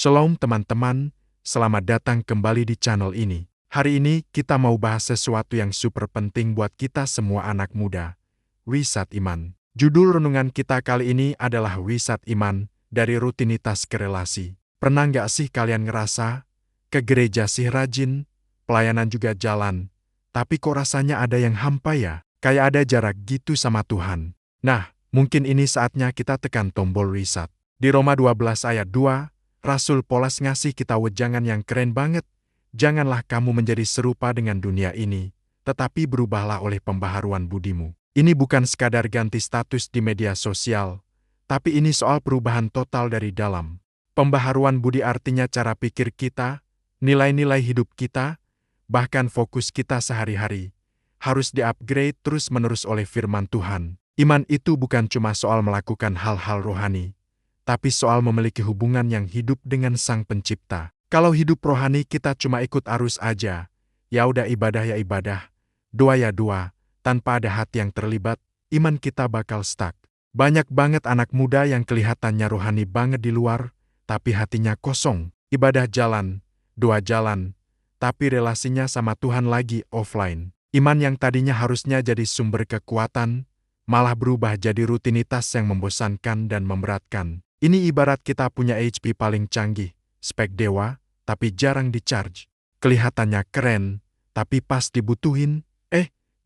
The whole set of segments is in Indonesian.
Shalom teman-teman, selamat datang kembali di channel ini. Hari ini kita mau bahas sesuatu yang super penting buat kita semua anak muda. Wisat iman. Judul renungan kita kali ini adalah Wisat Iman, dari rutinitas ke relasi. Pernah nggak sih kalian ngerasa, ke gereja sih rajin, pelayanan juga jalan, tapi kok rasanya ada yang hampa ya? Kayak ada jarak gitu sama Tuhan. Nah, mungkin ini saatnya kita tekan tombol reset. Di Roma 12 ayat 2, Rasul Paulus ngasih kita wejangan yang keren banget. Janganlah kamu menjadi serupa dengan dunia ini, tetapi berubahlah oleh pembaharuan budimu. Ini bukan sekadar ganti status di media sosial, tapi ini soal perubahan total dari dalam. Pembaharuan budi artinya cara pikir kita, nilai-nilai hidup kita, bahkan fokus kita sehari-hari, harus di-upgrade terus-menerus oleh firman Tuhan. Iman itu bukan cuma soal melakukan hal-hal rohani, tapi soal memiliki hubungan yang hidup dengan Sang Pencipta. Kalau hidup rohani kita cuma ikut arus aja, ya udah ibadah ya ibadah, doa ya doa, tanpa ada hati yang terlibat, iman kita bakal stuck. Banyak banget anak muda yang kelihatannya rohani banget di luar, tapi hatinya kosong. Ibadah jalan, doa jalan, tapi relasinya sama Tuhan lagi offline. Iman yang tadinya harusnya jadi sumber kekuatan, malah berubah jadi rutinitas yang membosankan dan memberatkan. Ini ibarat kita punya HP paling canggih, spek dewa, tapi jarang di-charge. Kelihatannya keren, tapi pas dibutuhin,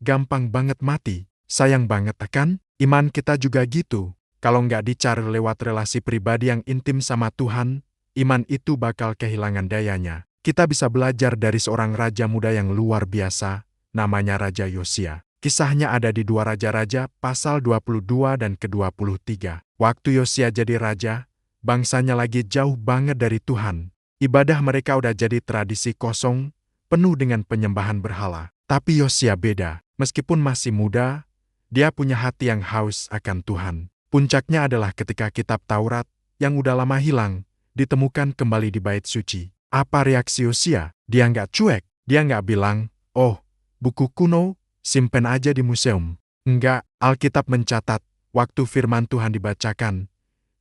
gampang banget mati. Sayang banget kan? Iman kita juga gitu. Kalau nggak dicari lewat relasi pribadi yang intim sama Tuhan, iman itu bakal kehilangan dayanya. Kita bisa belajar dari seorang raja muda yang luar biasa, namanya Raja Yosia. Kisahnya ada di 2 Raja-Raja pasal 22 dan ke-23. Waktu Yosia jadi raja, bangsanya lagi jauh banget dari Tuhan. Ibadah mereka udah jadi tradisi kosong, penuh dengan penyembahan berhala. Tapi Yosia beda. Meskipun masih muda, dia punya hati yang haus akan Tuhan. Puncaknya adalah ketika kitab Taurat, yang udah lama hilang, ditemukan kembali di bait suci. Apa reaksi Yosia? Dia nggak cuek. Dia nggak bilang, "Oh, buku kuno, simpen aja di museum." Enggak, Alkitab mencatat, waktu firman Tuhan dibacakan,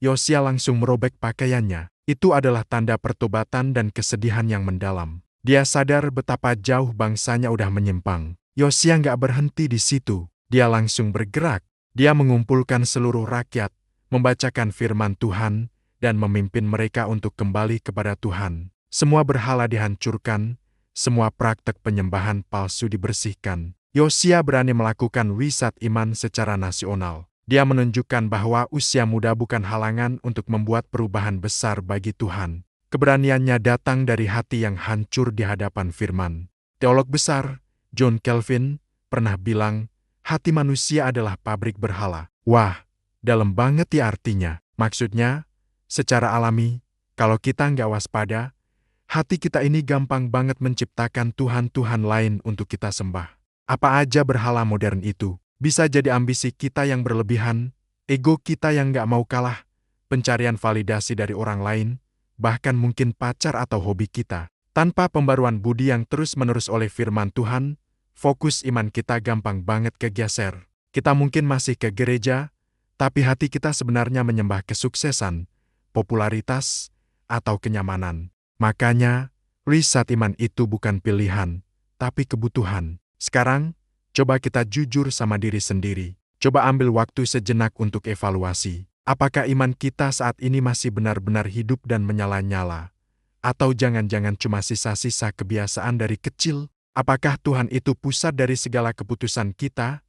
Yosia langsung merobek pakaiannya. Itu adalah tanda pertobatan dan kesedihan yang mendalam. Dia sadar betapa jauh bangsanya udah menyimpang. Yosia nggak berhenti di situ. Dia langsung bergerak. Dia mengumpulkan seluruh rakyat, membacakan firman Tuhan, dan memimpin mereka untuk kembali kepada Tuhan. Semua berhala dihancurkan, semua praktek penyembahan palsu dibersihkan. Yosia berani melakukan wisat iman secara nasional. Dia menunjukkan bahwa usia muda bukan halangan untuk membuat perubahan besar bagi Tuhan. Keberaniannya datang dari hati yang hancur di hadapan firman. Teolog besar, John Calvin, pernah bilang, hati manusia adalah pabrik berhala. Wah, dalam banget ya artinya. Maksudnya, secara alami, kalau kita nggak waspada, hati kita ini gampang banget menciptakan Tuhan-Tuhan lain untuk kita sembah. Apa aja berhala modern itu? Bisa jadi ambisi kita yang berlebihan, ego kita yang nggak mau kalah, pencarian validasi dari orang lain, bahkan mungkin pacar atau hobi kita. Tanpa pembaruan budi yang terus-menerus oleh firman Tuhan, fokus iman kita gampang banget kegeser. Kita mungkin masih ke gereja, tapi hati kita sebenarnya menyembah kesuksesan, popularitas, atau kenyamanan. Makanya, riset iman itu bukan pilihan, tapi kebutuhan. Sekarang, coba kita jujur sama diri sendiri. Coba ambil waktu sejenak untuk evaluasi. Apakah iman kita saat ini masih benar-benar hidup dan menyala-nyala? Atau jangan-jangan cuma sisa-sisa kebiasaan dari kecil? Apakah Tuhan itu pusat dari segala keputusan kita?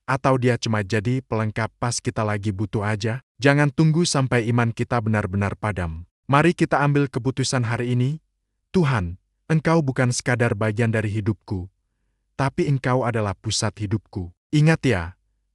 Atau dia cuma jadi pelengkap pas kita lagi butuh aja? Jangan tunggu sampai iman kita benar-benar padam. Mari kita ambil keputusan hari ini. Tuhan, Engkau bukan sekadar bagian dari hidupku, tapi Engkau adalah pusat hidupku. Ingat ya,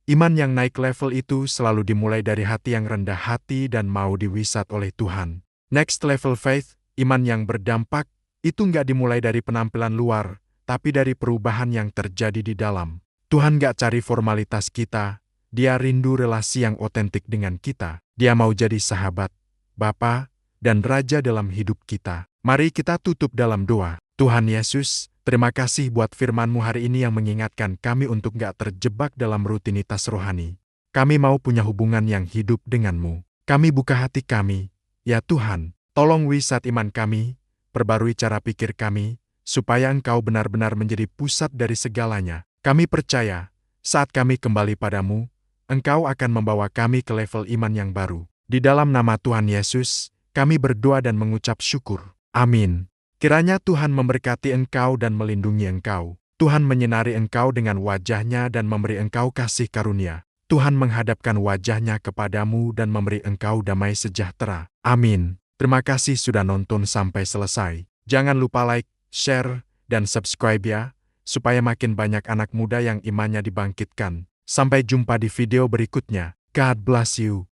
iman yang naik level itu selalu dimulai dari hati yang rendah hati dan mau diwisat oleh Tuhan. Next level faith, iman yang berdampak, itu nggak dimulai dari penampilan luar, tapi dari perubahan yang terjadi di dalam. Tuhan nggak cari formalitas kita, Dia rindu relasi yang otentik dengan kita. Dia mau jadi sahabat, Bapa, dan Raja dalam hidup kita. Mari kita tutup dalam doa. Tuhan Yesus, terima kasih buat firman-Mu hari ini yang mengingatkan kami untuk nggak terjebak dalam rutinitas rohani. Kami mau punya hubungan yang hidup dengan-Mu. Kami buka hati kami, ya Tuhan. Tolong wisat iman kami, perbarui cara pikir kami, supaya Engkau benar-benar menjadi pusat dari segalanya. Kami percaya, saat kami kembali padamu, Engkau akan membawa kami ke level iman yang baru. Di dalam nama Tuhan Yesus, kami berdoa dan mengucap syukur. Amin. Kiranya Tuhan memberkati engkau dan melindungi engkau. Tuhan menyinari engkau dengan wajah-Nya dan memberi engkau kasih karunia. Tuhan menghadapkan wajah-Nya kepadamu dan memberi engkau damai sejahtera. Amin. Terima kasih sudah nonton sampai selesai. Jangan lupa like, share, dan subscribe ya, supaya makin banyak anak muda yang imannya dibangkitkan. Sampai jumpa di video berikutnya. God bless you.